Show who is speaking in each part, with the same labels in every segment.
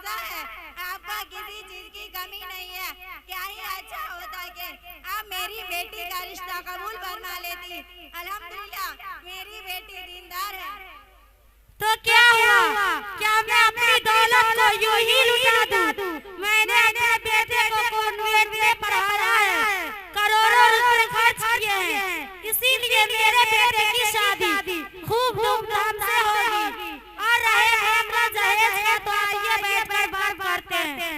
Speaker 1: आता है आपका किसी चीज की कमी नहीं है। क्या ही अच्छा होता कि आप मेरी बेटी का रिश्ता कबूल फरमा लेती। अल्हम्दुलिल्लाह मेरी बेटी दीनदार है।
Speaker 2: तो क्या हुआ, क्या मैं अपनी दौलत को यूं ही लुटा दूं? मैंने अपने बेटे को कॉन्वेंट में पढ़ाया है, करोड़ों रुपए खर्च किए हैं, इसीलिए मेरे बेटे की शादी खूब धूमधाम से होगी। और रहे मामला दहेज का, तो आइए बैठकर बात करते हैं।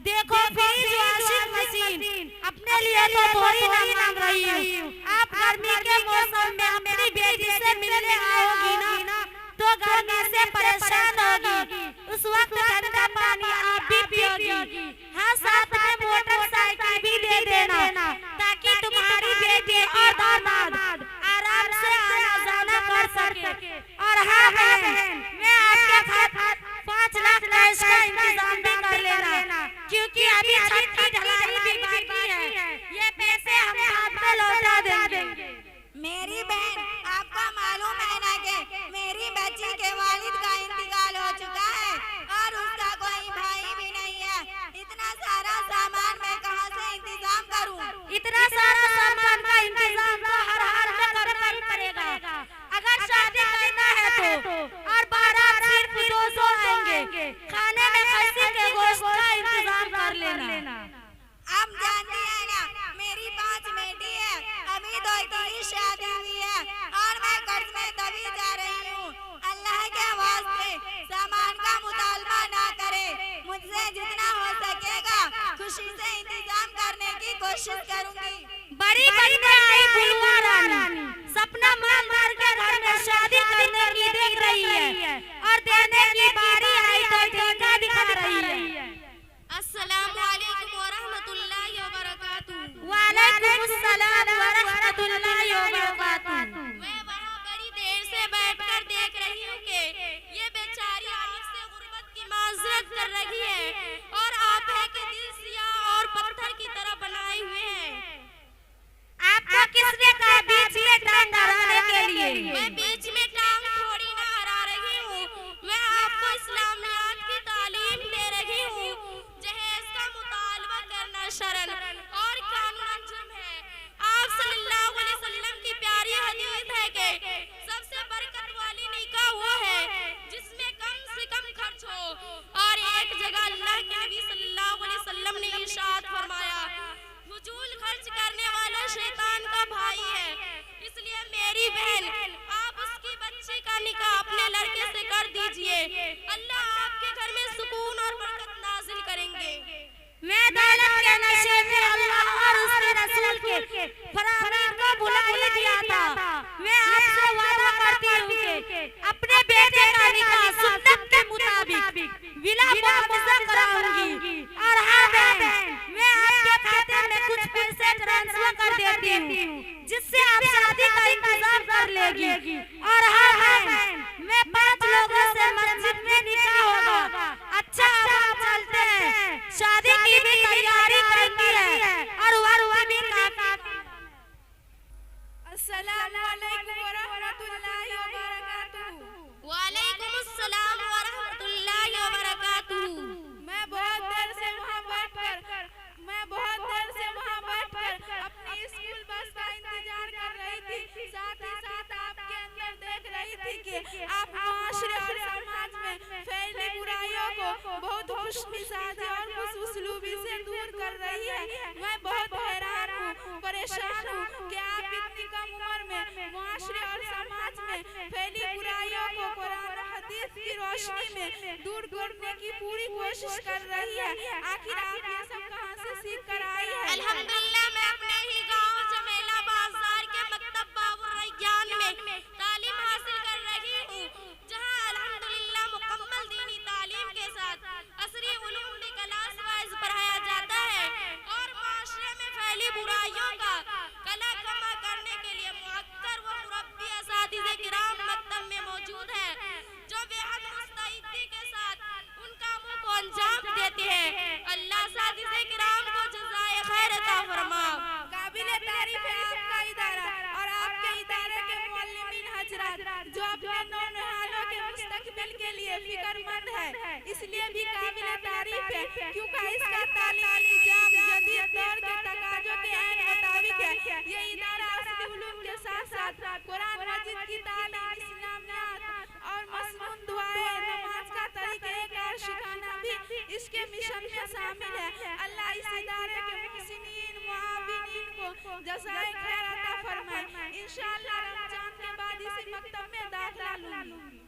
Speaker 2: देखो फ्रिज वॉशिंग मशीन अपने लिए तो थोड़ी नहीं मांग रही हूँ। आप गर्मी के मौसम में अपनी बेटी से मिलने आओगी ना, तो गर्मी से परेशान होगी। उस वक्त ठंडा पानी आप भी पियोगी। हाँ, साथ में मोटरसाइकिल भी दे देना, ताकि तुम्हारी बेटी और दामाद आराम से आना जाना कर सके। और हाँ बहन, मैं आपके खातिर 5 लाख कैश का इंतजाम भी कर लेना, क्योंकि अभी छत की ढलाई भी बाकी है। ये पैसे हम आपको लौटा देंगे।
Speaker 1: मेरी बहन, आपका मालूम है ना कि मेरी बच्ची के वालिद का इंतकाल हो चुका है और उसका कोई भाई भी नहीं है। इतना सारा सामान मैं कहाँ से इंतजाम करूं?
Speaker 2: इतना सारा सामान का इंतजाम तो हर हाल में करना ही पड़ेगा। अगर शादी करना है तो, और बारात सिर्फ 200 आएंगे। खाने में खस्सी के गोश्त का इंतजाम कर लेना।
Speaker 1: आप जानती है ना, मेरी 5 बेटी है, अभी 2 की शादी हुई है और मैं कर्ज में तभी जा रही हूँ। अल्लाह के वास्ते सामान का मुतालबा ना करे। मुझसे जितना हो सकेगा खुशी से इंतजाम करने की कोशिश करूंगी।
Speaker 2: बड़ी बनने आई फुलवा रानी, सपना मान मार के घर में शादी करने की देख रही है, और देने की बारी आई तो ठेका दिखा रही है।
Speaker 1: अस्सलामुअलैकुम वरहमतुल्लाहि वबरकातुहू।
Speaker 2: वालेकुम अस्सलाम वरहमतुल्लाहि वबरकातुहू।
Speaker 1: मैं वहाँ बड़ी देर से बैठकर देख रही हूँ कि ये बेचारी मुझसे गुर्बत की माजरत कर रही है और आप है कि दिल सियाह और पत्थर की तरह बनाए हुए हैं।
Speaker 2: आपको किसने कहा बीच में टांग अड़ाने के लिए?
Speaker 1: मैं बीच में टांग थोड़ी ना अड़ा रही हूँ, मैं आपको इस्लामियात की तालीम दे रही हूँ। जहेज का मुतालबा करना शरन और कानून जुर्म है। आप सल्लल्लाहु अलैहि वसल्लम की प्यारी हदीस है कि सबसे बरकत वाली निकाह वो है जिसमें कम से कम खर्च हो। और एक जगह अल्लाह के नबी सल्लल्लाहु अलैहि वसल्लम ने इरशाद फरमाया, फजूल खर्च करने वाला शैतान का भाई है। इसलिए मेरी बहन, आप उसकी बच्ची का निकाह अपने लड़के से कर दीजिए। अल्लाह आपके घर में सुकून और बरकत नाजिल करेंगे।
Speaker 2: मैं दौलत के नशे में अल्लाह और उसके रसूल के फरमान को भुला ही दिया था। मैं आपसे वादा करती हूँ कि अपने बेटे का निकाह सुन्नत के मुताबिक बिला मुआवजा कराऊंगी। और हाँ बहन, मैं आपके खाते में कुछ पैसे ट्रांसफर कर देती हूँ, जिससे आप शादी का इंतजाम कर लेगी। और हाँ बहन, मैं 5 लोगों से मस्जिद में निकाह होगा। अच्छा, अब आप चलते हैं, शादी की भी तैयारी करनी है और वरवा भी काका।
Speaker 1: अस्सलामुअलैकुम वरहमतुल्लाहि वबरकातुहू। वालेकुम अस्सलाम वरहमतुल्लाहि वबरकातुहू। मैं बहुत देर से वहाँ बैठकर अपनी स्कूल बस का इंतजार कर रही थी। साथ ही साथ आपके अंदर देख रही थी कि आप माशरे और समाज में फैली बुराइयों को बहुत खुशमिजाजी और खुशउस्लूबी से दूर कर रही है। मैं बहुत हैरान हूँ, परेशान हूँ कि आप इतनी कम उम्र में माशरे और समाज में फैली बुराइयों को कुरान और हदीस की रोशनी में दूर करने की पूरी कोशिश कर रही है। आखिर आप ये सब कहाँ से सीख कर आई है? अल्हम्दुलिल्लाह, मैं अपने ही गांव जमेला बाजार के मकतब बाबुर रैयान में तालीम हासिल कर रही हूँ, जहाँ अल्हम्दुलिल्लाह मुकम्मल दीनी तालीम के साथ असरी उलूम भी क्लास वाइज पढ़ाया जाता है। और माशरे में फैली बुराइयों का कला कमा करने के लिए मुअक्कर व मुरब्बी असातिज़े किराम मकतब में मौजूद है, जो बेहद मुस्तैदी के साथ उन कामों को अंजाम देते हैं। अल्लाह असातिज़े किराम को जज़ाए खैर अता फरमाए। काबिले तारीफ है आपका इदारा और आपके इदारे के मुअल्लिमीन हजरात, जो अपने नौनिहालों के मुस्तकबिल के लिए फिक्रमंद है, इसलिए भी काबिल तारीफ है क्योंकि इसका तालीमी निजाम जदीद दौर के तकाजों के ऐन मुताबिक है। ये इदारा असली उलूम के साथ साथ कुरान मजीद की तालीम, इस्लामियात और मसनून दुआएं, नमाज का तरीक़ेकार सिखाना भी इसके मिशन में शामिल है। अल्लाह इस इदारे के मुहसिनीन मुआविनीन को जज़ाए खैर अता फरमाए। इंशाअल्लाह रमजान के बाद इसी मकतब में दाखिला लूंगी।